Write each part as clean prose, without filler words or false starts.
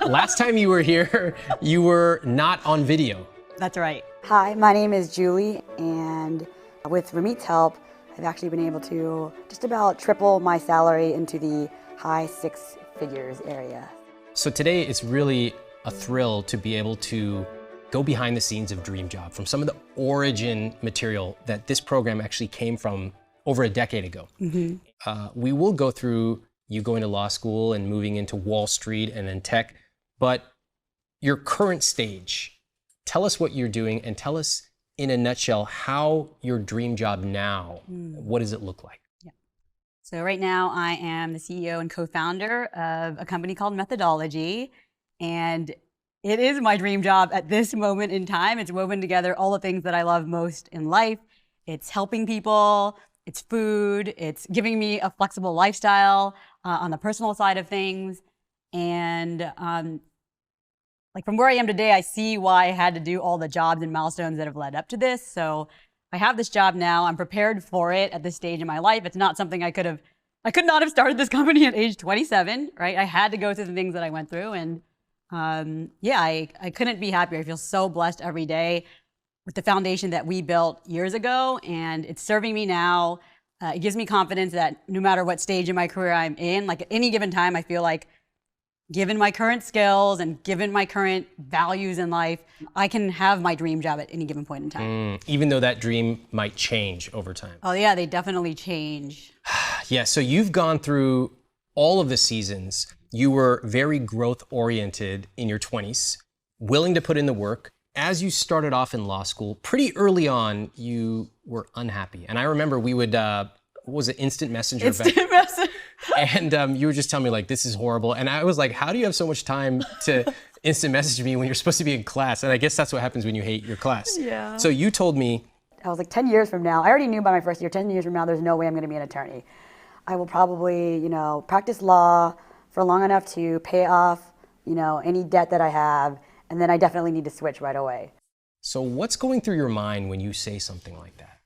Last time you were here, you were not on video. That's right. Hi, my name is Julie, and with Ramit's help, I've actually been able to just about triple my salary into the high six figures area. So today it's really a thrill to be able to go behind the scenes of Dream Job from some of the origin material that this program actually came from over a decade ago. We will go through you going to law school and moving into Wall Street and then tech, but your current stage, tell us what you're doing and tell us in a nutshell how your dream job now, what does it look like? So right now I am the CEO and co-founder of a company called Methodology, and it is my dream job at this moment in time. It's woven together all the things that I love most in life. It's helping people, it's food, it's giving me a flexible lifestyle on the personal side of things. And like from where I am today, I see why I had to do all the jobs and milestones that have led up to this. So I have this job now. I'm prepared for it at this stage in my life. It's not something I could not have started this company at age 27, right? I had to go through the things that I went through, and I couldn't be happier. I feel so blessed every day with the foundation that we built years ago, and it's serving me now. It gives me confidence that no matter what stage in my career I'm in, like at any given time, I feel like given my current skills and given my current values in life, I can have my dream job at any given point in time. Even though that dream might change over time. Oh yeah, they definitely change. Yeah, so you've gone through all of the seasons. You were very growth oriented in your 20s, willing to put in the work. As you started off in law school, pretty early on, you were unhappy. And I remember we would, what was it, Instant Messenger? Instant Messenger. And you were just telling me like, this is horrible. And I was like, how do you have so much time to instant message me when you're supposed to be in class? And I guess that's what happens when you hate your class. Yeah. So you told me. I was like 10 years from now, I already knew by my first year, 10 years from now, there's no way I'm gonna be an attorney. I will probably, practice law for long enough to pay off, any debt that I have, and then I definitely need to switch right away. So what's going through your mind when you say something like that?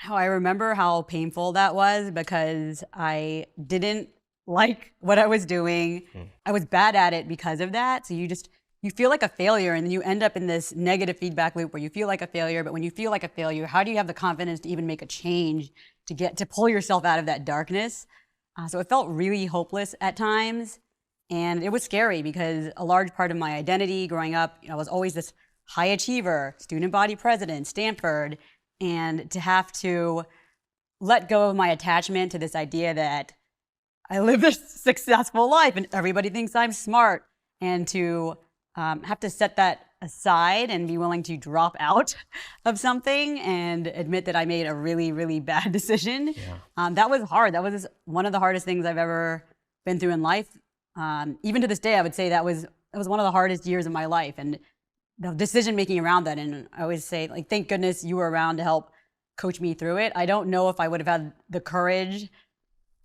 I remember how painful that was because I didn't like what I was doing. I was bad at it because of that. So you feel like a failure, and then you end up in this negative feedback loop where you feel like a failure. But when you feel like a failure, how do you have the confidence to even make a change to pull yourself out of that darkness? So it felt really hopeless at times. And it was scary because a large part of my identity growing up, I was always this high achiever, student body president, Stanford. And to have to let go of my attachment to this idea that I live this successful life and everybody thinks I'm smart, and to have to set that aside and be willing to drop out of something and admit that I made a really, really bad decision. Yeah. That was hard. That was one of the hardest things I've ever been through in life. Even to this day, I would say that was one of the hardest years of my life. And the decision making around that, and I always say, like, thank goodness you were around to help coach me through it. I don't know if I would have had the courage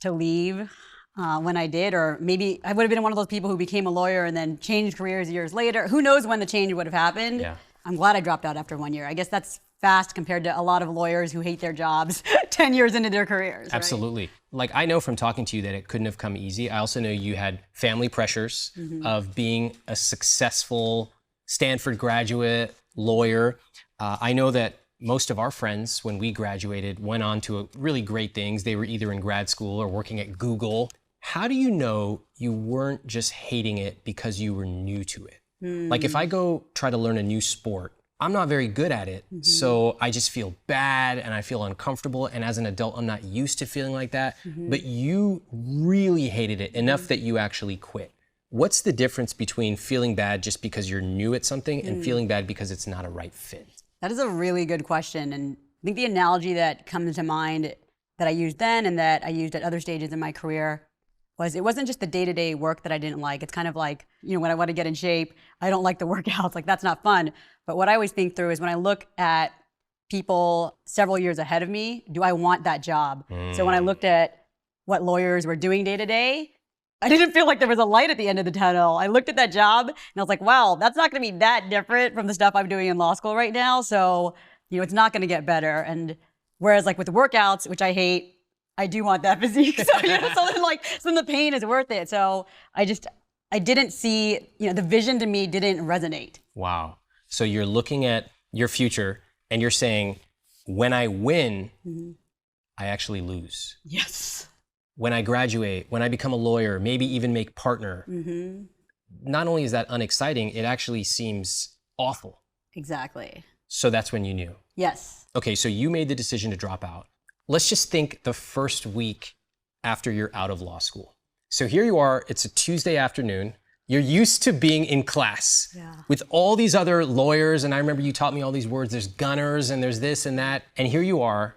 to leave when I did, or maybe I would have been one of those people who became a lawyer and then changed careers years later. Who knows when the change would have happened? Yeah. I'm glad I dropped out after 1 year. I guess that's fast compared to a lot of lawyers who hate their jobs 10 years into their careers. Absolutely. Right? Like, I know from talking to you that it couldn't have come easy. I also know you had family pressures of being a successful Stanford graduate, lawyer. I know that most of our friends, when we graduated, went on to really great things. They were either in grad school or working at Google. How do you know you weren't just hating it because you were new to it? Like, if I go try to learn a new sport, I'm not very good at it. So I just feel bad and I feel uncomfortable. And as an adult, I'm not used to feeling like that. But you really hated it enough that you actually quit. What's the difference between feeling bad just because you're new at something and feeling bad because it's not a right fit? That is a really good question. And I think the analogy that comes to mind that I used then and that I used at other stages in my career was it wasn't just the day-to-day work that I didn't like. It's kind of like, when I want to get in shape, I don't like the workouts. Like, that's not fun. But what I always think through is when I look at people several years ahead of me, do I want that job? So when I looked at what lawyers were doing day to day, I didn't feel like there was a light at the end of the tunnel. I looked at that job and I was like, wow, that's not going to be that different from the stuff I'm doing in law school right now. So, it's not going to get better. And whereas like with the workouts, which I hate, I do want that physique. So, so then the pain is worth it. So I I didn't see, the vision to me didn't resonate. Wow. So you're looking at your future and you're saying, when I win, I actually lose. Yes. When I graduate, when I become a lawyer, maybe even make partner, not only is that unexciting, it actually seems awful. Exactly. So that's when you knew. Yes. Okay, so you made the decision to drop out. Let's just think the first week after you're out of law school. So here you are, it's a Tuesday afternoon. You're used to being in class with all these other lawyers. And I remember you taught me all these words. There's gunners and there's this and that. And here you are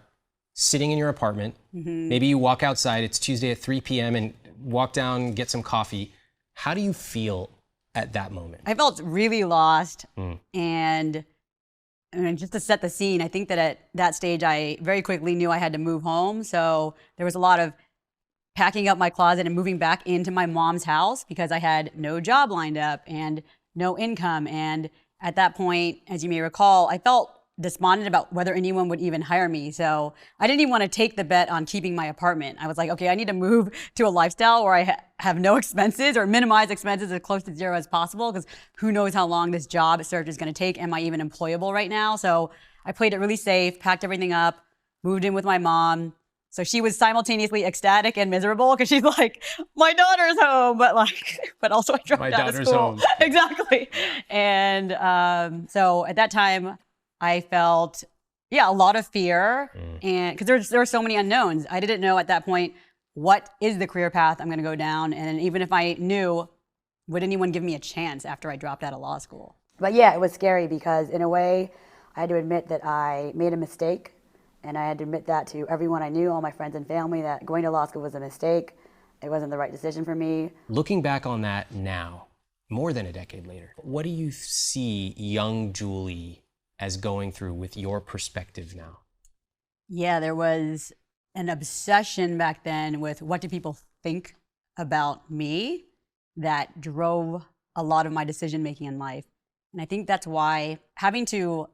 sitting in your apartment. Maybe you walk outside. It's Tuesday at 3 p.m. and walk down, get some coffee. How do you feel at that moment? I felt really lost. And just to set the scene, I think that at that stage, I very quickly knew I had to move home. So there was a lot of packing up my closet and moving back into my mom's house because I had no job lined up and no income. And at that point, as you may recall, I felt despondent about whether anyone would even hire me. So I didn't even want to take the bet on keeping my apartment. I was like, okay, I need to move to a lifestyle where I have no expenses or minimize expenses as close to zero as possible, because who knows how long this job search is going to take. Am I even employable right now? So I played it really safe, packed everything up, moved in with my mom. So she was simultaneously ecstatic and miserable because she's like, my daughter's home, but also I dropped out of school. Home. Exactly. And so at that time, I felt, a lot of fear, and because there were so many unknowns. I didn't know at that point what is the career path I'm going to go down, and even if I knew, would anyone give me a chance after I dropped out of law school? But yeah, it was scary because in a way, I had to admit that I made a mistake. And I had to admit that to everyone I knew, all my friends and family, that going to law school was a mistake. It wasn't the right decision for me. Looking back on that now, more than a decade later, what do you see young Julie as going through with your perspective now? Yeah, there was an obsession back then with what do people think about me that drove a lot of my decision making in life. And I think that's why having to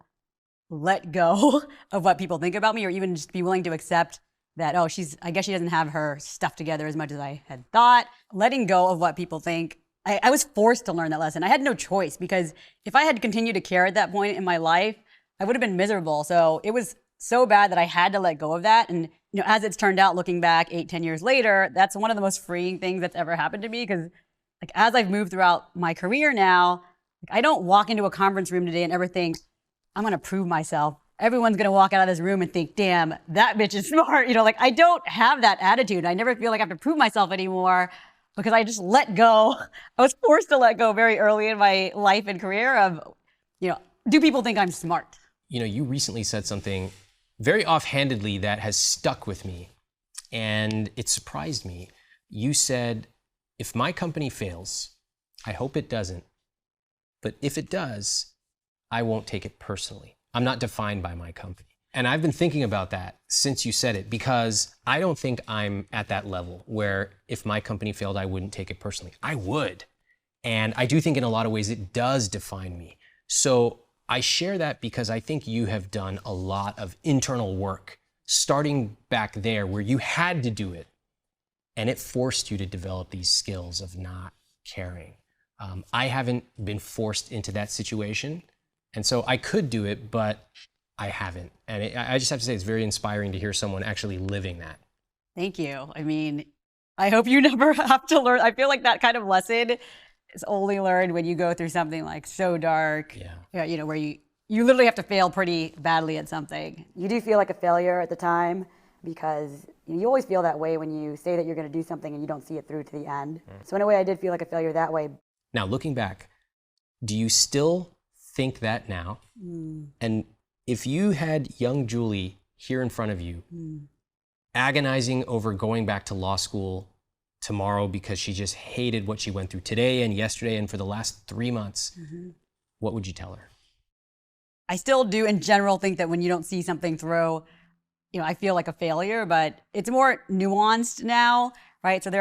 let go of what people think about me, or even just be willing to accept that, I guess she doesn't have her stuff together as much as I had thought. Letting go of what people think, I was forced to learn that lesson. I had no choice, because if I had continued to care at that point in my life, I would have been miserable. So it was so bad that I had to let go of that. And as it's turned out, looking back 8-10 years later, that's one of the most freeing things that's ever happened to me, because as I've moved throughout my career now, I don't walk into a conference room today and ever think, I'm going to prove myself. Everyone's going to walk out of this room and think, damn, that bitch is smart. I don't have that attitude. I never feel like I have to prove myself anymore, because I just let go. I was forced to let go very early in my life and career of, do people think I'm smart? You recently said something very offhandedly that has stuck with me, and it surprised me. You said, if my company fails, I hope it doesn't, but if it does, I won't take it personally. I'm not defined by my company. And I've been thinking about that since you said it, because I don't think I'm at that level where if my company failed, I wouldn't take it personally. I would. And I do think in a lot of ways it does define me. So I share that because I think you have done a lot of internal work, starting back there where you had to do it. And it forced you to develop these skills of not caring. I haven't been forced into that situation. And so I could do it, but I haven't. And I just have to say, it's very inspiring to hear someone actually living that. Thank you. I hope you never have to learn. I feel like that kind of lesson is only learned when you go through something like so dark, where you literally have to fail pretty badly at something. You do feel like a failure at the time, because you always feel that way when you say that you're going to do something and you don't see it through to the end. So in a way, I did feel like a failure that way. Now, looking back, do you still think that now? And if you had young Julie here in front of you, agonizing over going back to law school tomorrow because she just hated what she went through today and yesterday and for the last 3 months, what would you tell her? I still do in general think that when you don't see something through, I feel like a failure, but it's more nuanced now, right? So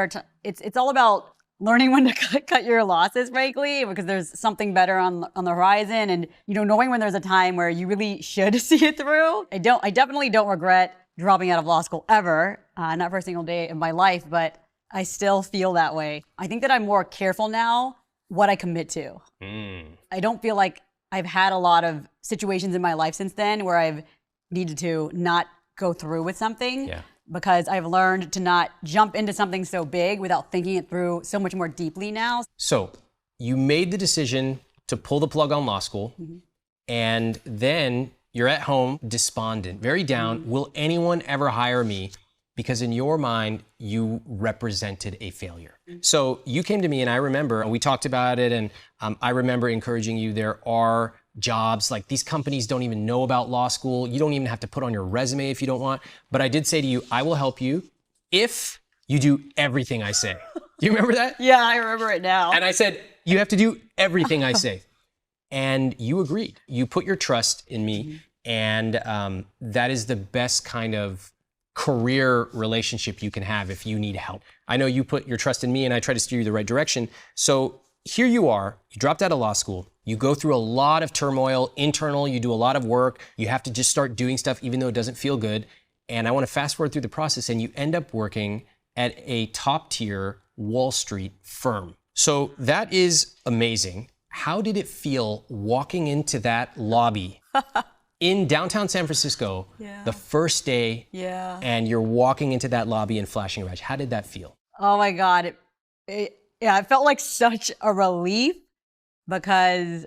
it's all about learning when to cut your losses, frankly, because there's something better on the horizon, and knowing when there's a time where you really should see it through. I definitely don't regret dropping out of law school ever, not for a single day of my life, but I still feel that way. I think that I'm more careful now what I commit to. I don't feel like I've had a lot of situations in my life since then where I've needed to not go through with something because I've learned to not jump into something so big without thinking it through so much more deeply now. So you made the decision to pull the plug on law school, and then you're at home despondent, very down. Will anyone ever hire me? Because in your mind, you represented a failure. So you came to me, and I remember, and we talked about it, and I remember encouraging you. There are jobs, like these companies don't even know about law school. You don't even have to put on your resume if you don't want. But I did say to you, I will help you if you do everything I say. Do you remember that? Yeah, I remember it now. And I said, you have to do everything I say. And you agreed. You put your trust in me. And that is the best kind of career relationship you can have if you need help. I know you put your trust in me, and I try to steer you the right direction. So here you are, you dropped out of law school. You go through a lot of turmoil, internal, you do a lot of work. You have to just start doing stuff even though it doesn't feel good. And I want to fast forward through the process, and you end up working at a top tier Wall Street firm. So that is amazing. How did it feel walking into that lobby in downtown San Francisco the first day, and you're walking into that lobby and flashing a badge? How did that feel? Oh my God. It felt like such a relief because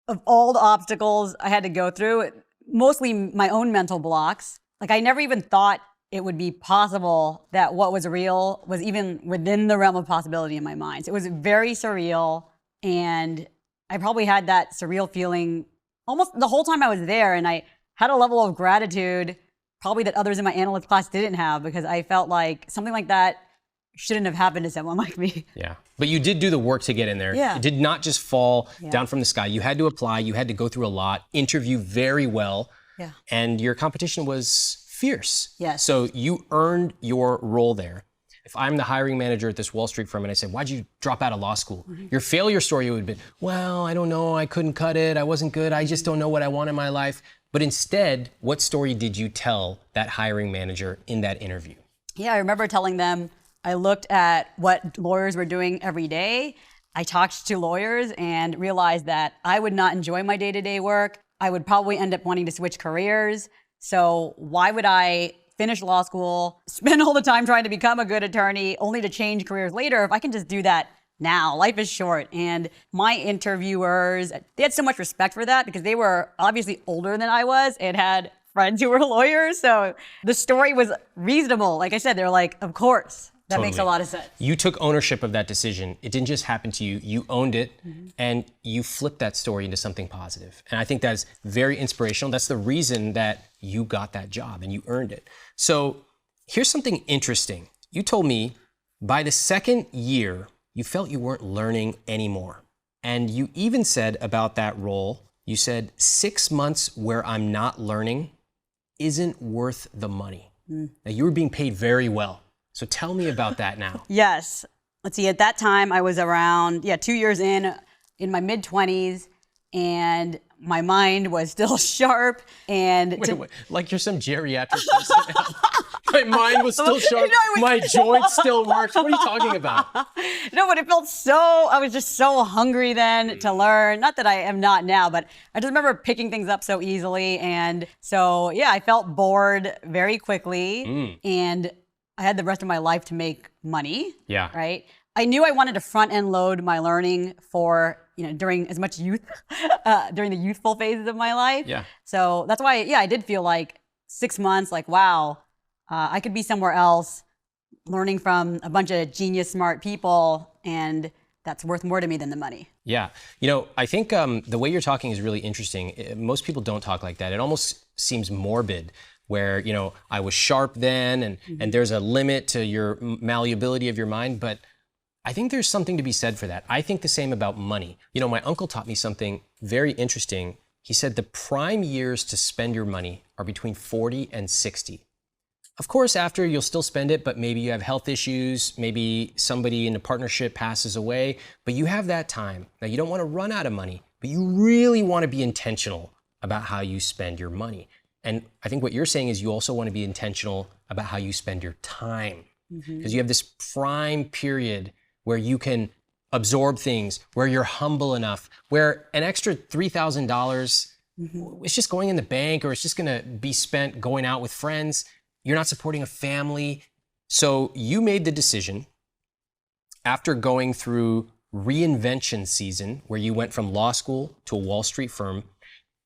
of all the obstacles I had to go through, mostly my own mental blocks. Like I never even thought it would be possible that what was real was even within the realm of possibility in my mind. So it was very surreal, and I probably had that surreal feeling almost the whole time I was there, and I had a level of gratitude probably that others in my analyst class didn't have, because I felt like something like that shouldn't have happened to someone like me. Yeah, but you did do the work to get in there. Yeah. It did not just fall down from the sky. You had to apply, you had to go through a lot, interview very well, and your competition was fierce. Yes. So you earned your role there. If I'm the hiring manager at this Wall Street firm and I said, why'd you drop out of law school? Your failure story would have been, well, I don't know, I couldn't cut it, I wasn't good, I just don't know what I want in my life. But instead, what story did you tell that hiring manager in that interview? Yeah, I remember telling them I looked at what lawyers were doing every day. I talked to lawyers and realized that I would not enjoy my day-to-day work. I would probably end up wanting to switch careers. So why would I finish law school, spend all the time trying to become a good attorney, only to change careers later if I can just do that now? Life is short. And my interviewers, they had so much respect for that because they were obviously older than I was and had friends who were lawyers. So the story was reasonable. Like I said, they're like, of course. That makes a lot of sense. You took ownership of that decision. It didn't just happen to you. You owned it, and you flipped that story into something positive. And I think that's very inspirational. That's the reason that you got that job and you earned it. So here's something interesting. You told me by the second year, you felt you weren't learning anymore. And you even said about that role, you said 6 months where I'm not learning isn't worth the money. Now you were being paid very well. So tell me about that now. Yes. Let's see, at that time I was around, 2 years in my mid-20s, and my mind was still sharp. And Wait, like you're some geriatric person now. My mind was still sharp. My joints still worked. What are you talking about? No, but it felt I was just so hungry then to learn. Not that I am not now, but I just remember picking things up so easily. And so, I felt bored very quickly. And I had the rest of my life to make money. Yeah. Right. I knew I wanted to front end load my learning for, during as much youth, during the youthful phases of my life. Yeah. So that's why, I did feel like 6 months, like, wow, I could be somewhere else learning from a bunch of genius, smart people. And that's worth more to me than the money. Yeah. I think the way you're talking is really interesting. Most people don't talk like that. It almost seems morbid, where, I was sharp then, and there's a limit to your malleability of your mind. But I think there's something to be said for that. I think the same about money. My uncle taught me something very interesting. He said the prime years to spend your money are between 40 and 60. Of course, after you'll still spend it, but maybe you have health issues, maybe somebody in a partnership passes away, but you have that time. Now, you don't want to run out of money, but you really want to be intentional about how you spend your money. And I think what you're saying is you also want to be intentional about how you spend your time. because you have this prime period where you can absorb things, where you're humble enough, where an extra $3,000, it's just going in the bank or it's just going to be spent going out with friends. You're not supporting a family. So you made the decision after going through reinvention season, where you went from law school to a Wall Street firm.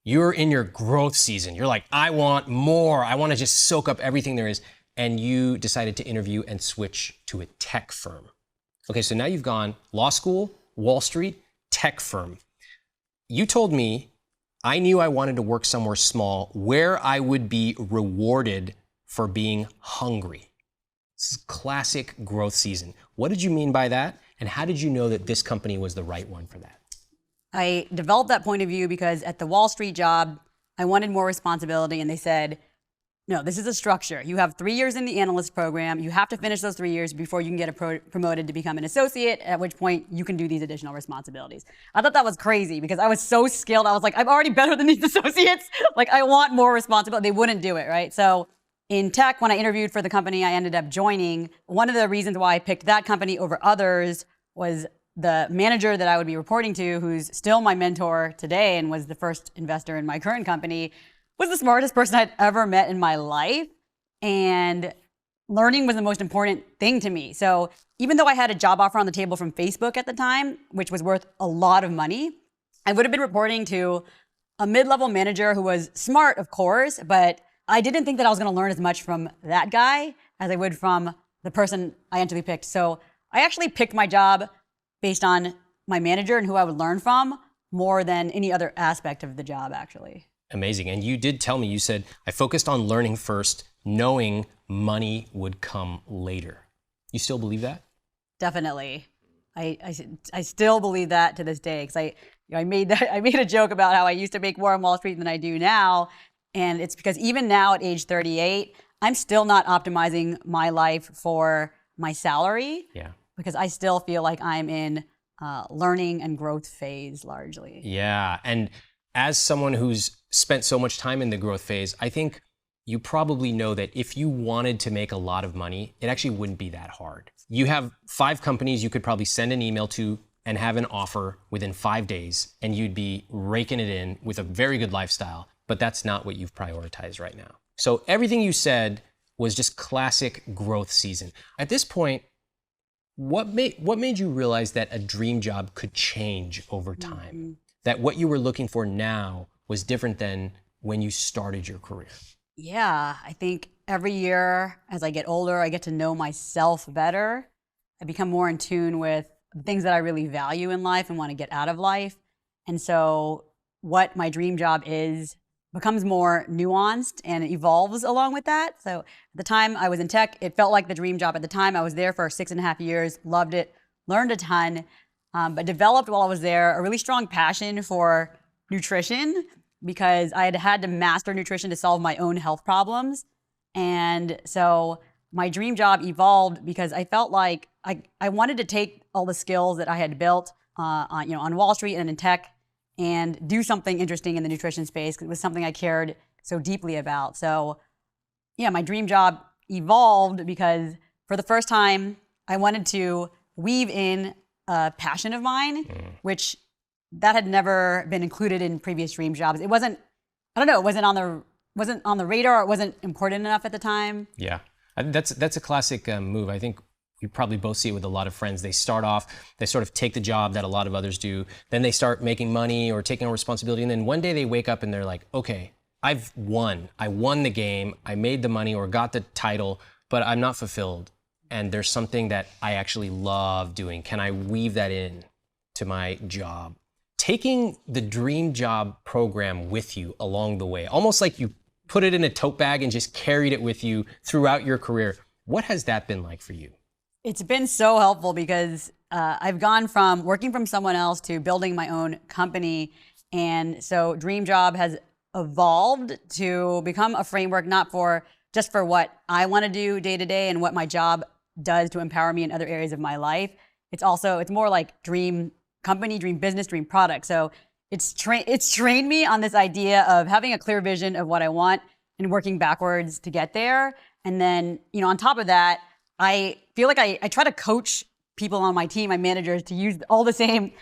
You're in your growth season. You're like, I want more. I want to just soak up everything there is. And you decided to interview and switch to a tech firm. Okay, so now you've gone law school, Wall Street, tech firm. You told me, I knew I wanted to work somewhere small where I would be rewarded for being hungry. This is classic growth season. What did you mean by that? And how did you know that this company was the right one for that? I developed that point of view because at the Wall Street job, I wanted more responsibility, and they said, no, this is a structure. You have 3 years in the analyst program. You have to finish those 3 years before you can get promoted to become an associate, at which point you can do these additional responsibilities. I thought that was crazy because I was so skilled. I was like, I'm already better than these associates. Like, I want more responsibility. They wouldn't do it, right? So in tech, when I interviewed for the company I ended up joining, one of the reasons why I picked that company over others was the manager that I would be reporting to, who's still my mentor today and was the first investor in my current company, was the smartest person I'd ever met in my life. And learning was the most important thing to me. So even though I had a job offer on the table from Facebook at the time, which was worth a lot of money, I would have been reporting to a mid-level manager who was smart, of course, but I didn't think that I was going to learn as much from that guy as I would from the person I actually picked. So I actually picked my job based on my manager and who I would learn from more than any other aspect of the job, actually. Amazing. And you did tell me, you said, I focused on learning first, knowing money would come later. You still believe that? Definitely. I still believe that to this day, because I made a joke about how I used to make more on Wall Street than I do now. And it's because even now at age 38, I'm still not optimizing my life for my salary. Yeah. Because I still feel like I'm in learning and growth phase largely. Yeah. And as someone who's spent so much time in the growth phase, I think you probably know that if you wanted to make a lot of money, it actually wouldn't be that hard. You have 5 companies you could probably send an email to and have an offer within 5 days, and you'd be raking it in with a very good lifestyle. But that's not what you've prioritized right now. So everything you said was just classic growth season. At this point, what made you realize that a dream job could change over time? Mm-hmm. That what you were looking for now was different than when you started your career? Yeah, I think every year as I get older, I get to know myself better. I become more in tune with the things that I really value in life and want to get out of life. And so what my dream job is becomes more nuanced and it evolves along with that. So at the time I was in tech, it felt like the dream job. At the time I was there for 6.5 years, loved it, learned a ton, but developed while I was there a really strong passion for nutrition because I had to master nutrition to solve my own health problems. And so my dream job evolved because I felt like I wanted to take all the skills that I had built on Wall Street and in tech and do something interesting in the nutrition space because it was something I cared so deeply about. So yeah, my dream job evolved because for the first time, I wanted to weave in a passion of mine, which that had never been included in previous dream jobs. It wasn't, it wasn't on the radar. It wasn't important enough at the time. Yeah, that's a classic move. I think we probably both see it with a lot of friends. They start off, they sort of take the job that a lot of others do. Then they start making money or taking on responsibility. And then one day they wake up and they're like, okay, I've won. I won the game. I made the money or got the title, but I'm not fulfilled. And there's something that I actually love doing. Can I weave that in to my job? Taking the dream job program with you along the way, almost like you put it in a tote bag and just carried it with you throughout your career. What has that been like for you? It's been so helpful because I've gone from working from someone else to building my own company. And so Dream Job has evolved to become a framework, not just for what I want to do day to day and what my job does to empower me in other areas of my life. It's more like dream company, dream business, dream product. So it's trained me on this idea of having a clear vision of what I want and working backwards to get there. And then, on top of that, I feel like I try to coach people on my team, my managers, to use all the same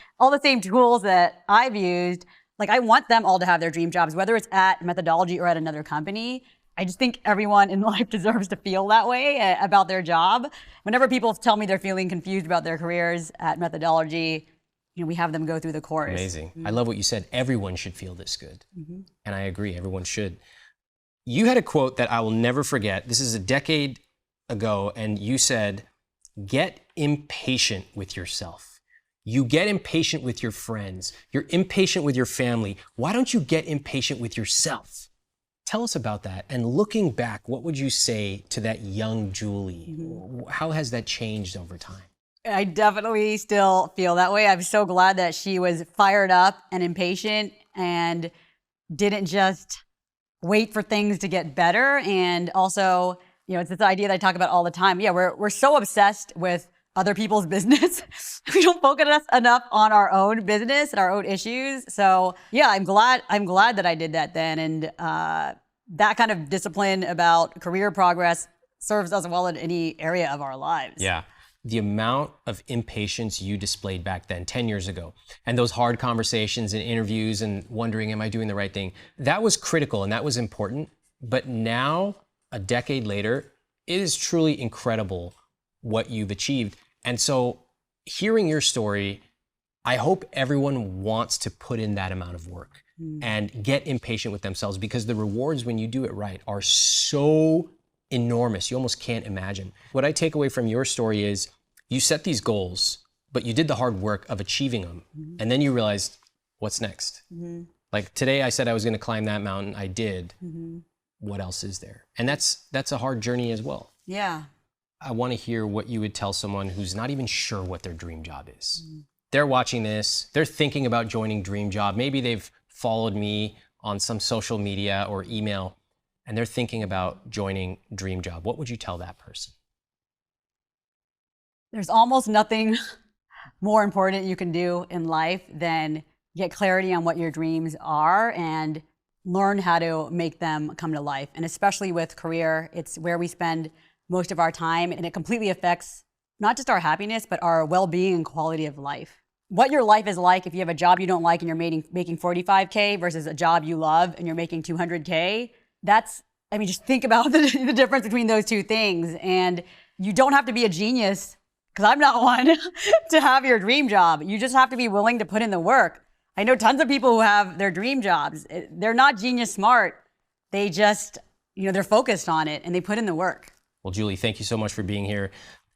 tools that I've used. Like, I want them all to have their dream jobs, whether it's at Methodology or at another company. I just think everyone in life deserves to feel that way about their job. Whenever people tell me they're feeling confused about their careers at Methodology, we have them go through the course. Amazing. I love what you said. Everyone should feel this good. And I agree, everyone should. You had a quote that I will never forget. This is a decade ago, and you said, get impatient with yourself. You get impatient with your friends. You're impatient with your family. Why don't you get impatient with yourself? Tell us about that. And looking back, what would you say to that young Julie? How has that changed over time? I definitely still feel that way. I'm so glad that she was fired up and impatient and didn't just wait for things to get better. And also, it's this idea that I talk about all the time. Yeah, we're so obsessed with other people's business. We don't focus enough on our own business and our own issues. So yeah, I'm glad that I did that then. And that kind of discipline about career progress serves us well in any area of our lives. Yeah. The amount of impatience you displayed back then, 10 years ago, and those hard conversations and interviews and wondering, am I doing the right thing? That was critical and that was important. But now, a decade later, it is truly incredible what you've achieved. And so hearing your story, I hope everyone wants to put in that amount of work and get impatient with themselves, because the rewards when you do it right are so enormous. You almost can't imagine. What I take away from your story is you set these goals, but you did the hard work of achieving them. And then you realized, what's next? Like today I said I was going to climb that mountain. I did. What else is there? And that's a hard journey as well. Yeah. I want to hear what you would tell someone who's not even sure what their dream job is. They're watching this. They're thinking about joining Dream Job. Maybe they've followed me on some social media or email, and they're thinking about joining Dream Job. What would you tell that person? There's almost nothing more important you can do in life than get clarity on what your dreams are and learn how to make them come to life. And especially with career, it's where we spend most of our time, and it completely affects not just our happiness, but our well-being and quality of life. What your life is like if you have a job you don't like and you're making 45K versus a job you love and you're making 200K, just think about the difference between those two things. And you don't have to be a genius, because I'm not one, to have your dream job. You just have to be willing to put in the work. I know tons of people who have their dream jobs. They're not genius smart. They just, they're focused on it and they put in the work. Well, Julie, thank you so much for being here.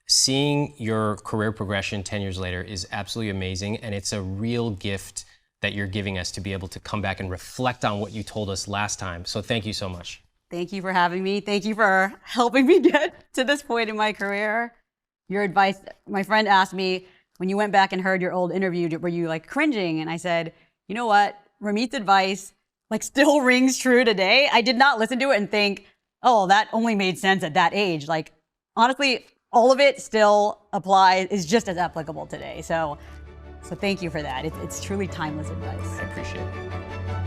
Seeing your career progression 10 years later is absolutely amazing. And it's a real gift that you're giving us to be able to come back and reflect on what you told us last time. So thank you so much. Thank you for having me. Thank you for helping me get to this point in my career. Your advice, my friend asked me, when you went back and heard your old interview, were you like cringing? And I said, you know what? Ramit's advice still rings true today. I did not listen to it and think, oh, that only made sense at that age. Honestly, all of it still applies, is just as applicable today. So thank you for that. It's truly timeless advice. I appreciate it.